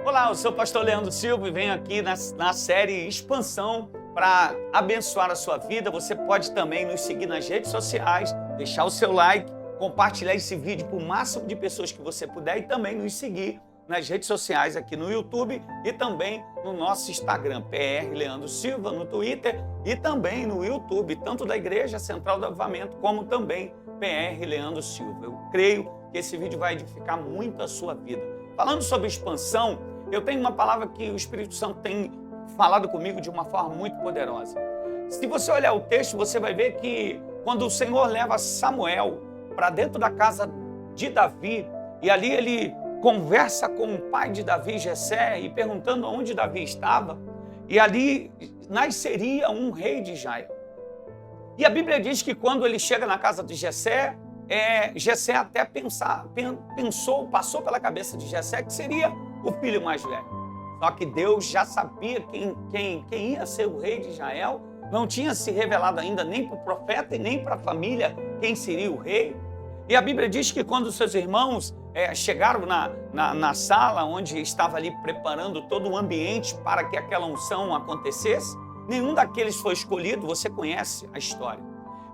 Olá, eu sou o pastor Leandro Silva e venho aqui na série Expansão para abençoar a sua vida. Você pode também nos seguir nas redes sociais, deixar o seu like, compartilhar esse vídeo para o máximo de pessoas que você puder e também nos seguir nas redes sociais aqui no YouTube e também no nosso Instagram, PR Leandro Silva, no Twitter e também no YouTube, tanto da Igreja Central do Avivamento como também PR Leandro Silva. Eu creio que esse vídeo vai edificar muito a sua vida. Falando sobre expansão, eu tenho uma palavra que o Espírito Santo tem falado comigo de uma forma muito poderosa. Se você olhar o texto, você vai ver que quando o Senhor leva Samuel para dentro da casa de Davi, e ali ele conversa com o pai de Davi, Jessé, e perguntando onde Davi estava, e ali nasceria um rei de Israel. E a Bíblia diz que quando ele chega na casa de Jessé, Jessé até passou pela cabeça de Jessé que seria o filho mais velho. Só que Deus já sabia quem ia ser o rei de Israel, não tinha se revelado ainda nem para o profeta e nem para a família quem seria o rei. E a Bíblia diz que quando seus irmãos chegaram na sala onde estava ali preparando todo o ambiente para que aquela unção acontecesse, nenhum daqueles foi escolhido, você conhece a história.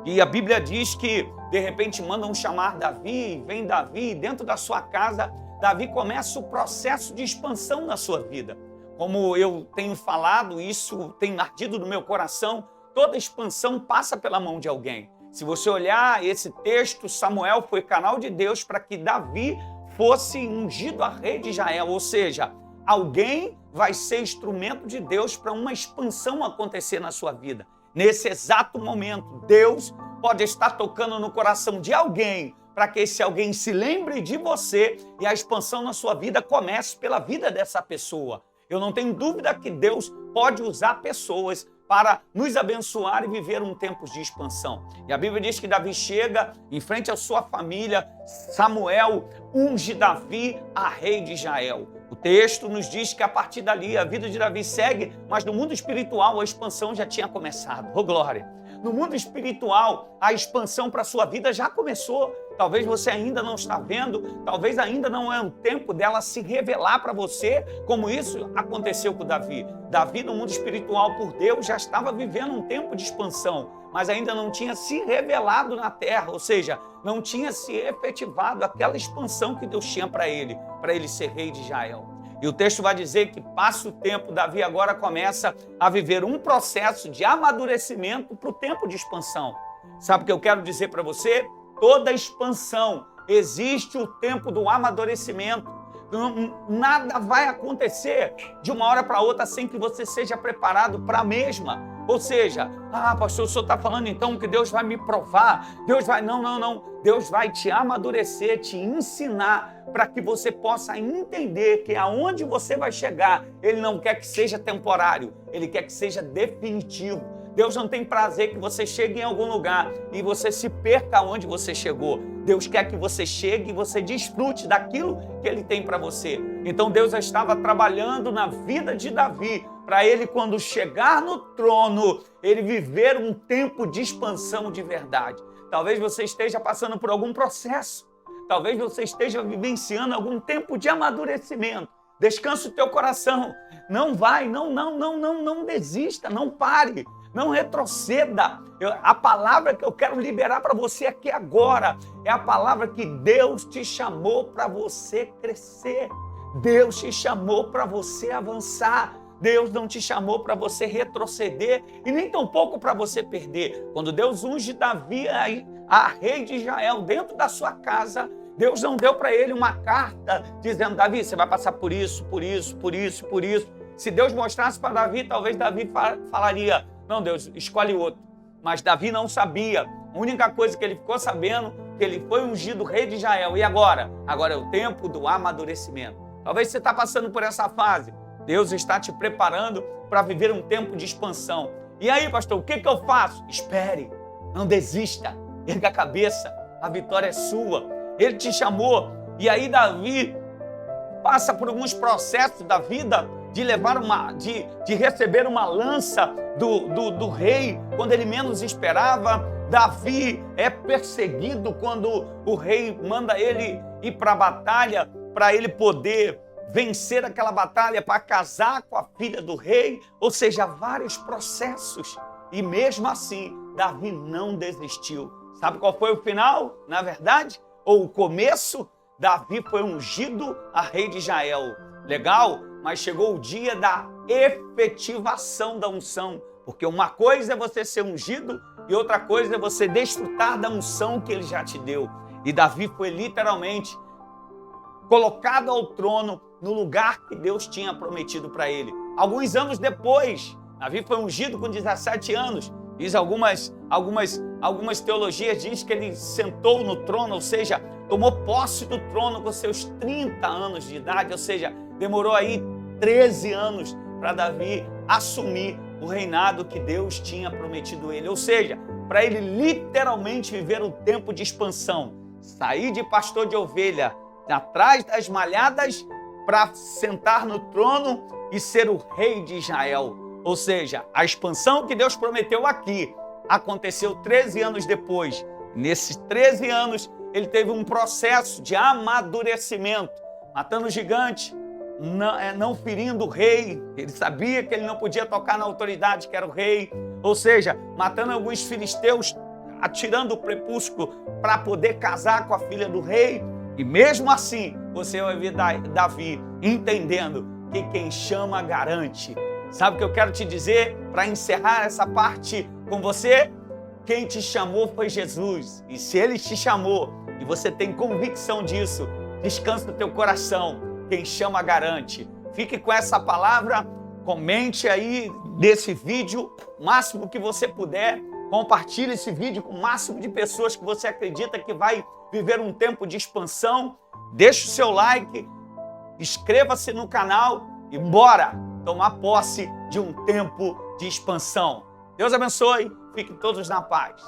E a Bíblia diz que de repente mandam chamar Davi, vem Davi, dentro da sua casa, Davi começa o processo de expansão na sua vida. Como eu tenho falado, isso tem ardido no meu coração, toda expansão passa pela mão de alguém. Se você olhar esse texto, Samuel foi canal de Deus para que Davi fosse ungido a rei de Israel, ou seja, alguém vai ser instrumento de Deus para uma expansão acontecer na sua vida. Nesse exato momento, Deus pode estar tocando no coração de alguém para que esse alguém se lembre de você e a expansão na sua vida comece pela vida dessa pessoa. Eu não tenho dúvida que Deus pode usar pessoas para nos abençoar e viver um tempo de expansão. E a Bíblia diz que Davi chega em frente à sua família, Samuel unge Davi a rei de Israel. O texto nos diz que a partir dali a vida de Davi segue, mas no mundo espiritual a expansão já tinha começado. Oh, glória! No mundo espiritual a expansão para a sua vida já começou. Talvez você ainda não está vendo, talvez ainda não é o tempo dela se revelar para você, como isso aconteceu com Davi. Davi, no mundo espiritual, por Deus, já estava vivendo um tempo de expansão, mas ainda não tinha se revelado na terra, ou seja, não tinha se efetivado aquela expansão que Deus tinha para ele ser rei de Israel. E o texto vai dizer que passa o tempo, Davi agora começa a viver um processo de amadurecimento para o tempo de expansão. Sabe o que eu quero dizer para você? Toda expansão existe o tempo do amadurecimento. Nada vai acontecer de uma hora para outra sem que você seja preparado para a mesma. Ou seja, pastor, o senhor está falando então que Deus vai me provar, Deus vai... Não. Deus vai te amadurecer, te ensinar para que você possa entender que aonde você vai chegar, Ele não quer que seja temporário, Ele quer que seja definitivo. Deus não tem prazer que você chegue em algum lugar e você se perca onde você chegou. Deus quer que você chegue e você desfrute daquilo que Ele tem para você. Então Deus já estava trabalhando na vida de Davi para ele, quando chegar no trono, ele viver um tempo de expansão de verdade. Talvez você esteja passando por algum processo. Talvez você esteja vivenciando algum tempo de amadurecimento. Descansa o teu coração. Não desista, não pare. Não retroceda. A palavra que eu quero liberar para você aqui agora é a palavra que Deus te chamou para você crescer. Deus te chamou para você avançar. Deus não te chamou para você retroceder e nem tampouco para você perder. Quando Deus unge Davi a rei de Israel dentro da sua casa, Deus não deu para ele uma carta dizendo: Davi, você vai passar por isso. Se Deus mostrasse para Davi, talvez Davi falaria: não, Deus, escolhe outro. Mas Davi não sabia. A única coisa que ele ficou sabendo é que ele foi ungido rei de Israel. E agora? Agora é o tempo do amadurecimento. Talvez você está passando por essa fase. Deus está te preparando para viver um tempo de expansão. E aí, pastor, o que eu faço? Espere, não desista, erga a cabeça, a vitória é sua. Ele te chamou. E aí Davi passa por alguns processos da vida de receber uma lança do rei quando ele menos esperava. Davi é perseguido quando o rei manda ele ir para a batalha para ele poder vencer aquela batalha, para casar com a filha do rei, ou seja, vários processos. E mesmo assim, Davi não desistiu. Sabe qual foi o final, na verdade? Ou o começo? Davi foi ungido a rei de Israel. Legal? Mas chegou o dia da efetivação da unção. Porque uma coisa é você ser ungido e outra coisa é você desfrutar da unção que ele já te deu. E Davi foi literalmente colocado ao trono no lugar que Deus tinha prometido para ele. Alguns anos depois, Davi foi ungido com 17 anos. Diz algumas teologias diz que ele sentou no trono, ou seja, tomou posse do trono com seus 30 anos de idade, ou seja, demorou aí 13 anos para Davi assumir o reinado que Deus tinha prometido a ele. Ou seja, para ele literalmente viver um tempo de expansão, sair de pastor de ovelha, atrás das malhadas, para sentar no trono e ser o rei de Israel. Ou seja, a expansão que Deus prometeu aqui aconteceu 13 anos depois. Nesses 13 anos, ele teve um processo de amadurecimento, matando o gigante, não ferindo o rei. Ele sabia que ele não podia tocar na autoridade que era o rei. Ou seja, matando alguns filisteus, atirando o prepúsculo para poder casar com a filha do rei. E mesmo assim, você vai ver Davi entendendo que quem chama garante. Sabe o que eu quero te dizer para encerrar essa parte com você? Quem te chamou foi Jesus. E se ele te chamou e você tem convicção disso, descansa no teu coração. Quem chama garante. Fique com essa palavra, comente aí desse vídeo o máximo que você puder. Compartilhe esse vídeo com o máximo de pessoas que você acredita que vai viver um tempo de expansão. Deixe o seu like, inscreva-se no canal e bora tomar posse de um tempo de expansão. Deus abençoe, fiquem todos na paz.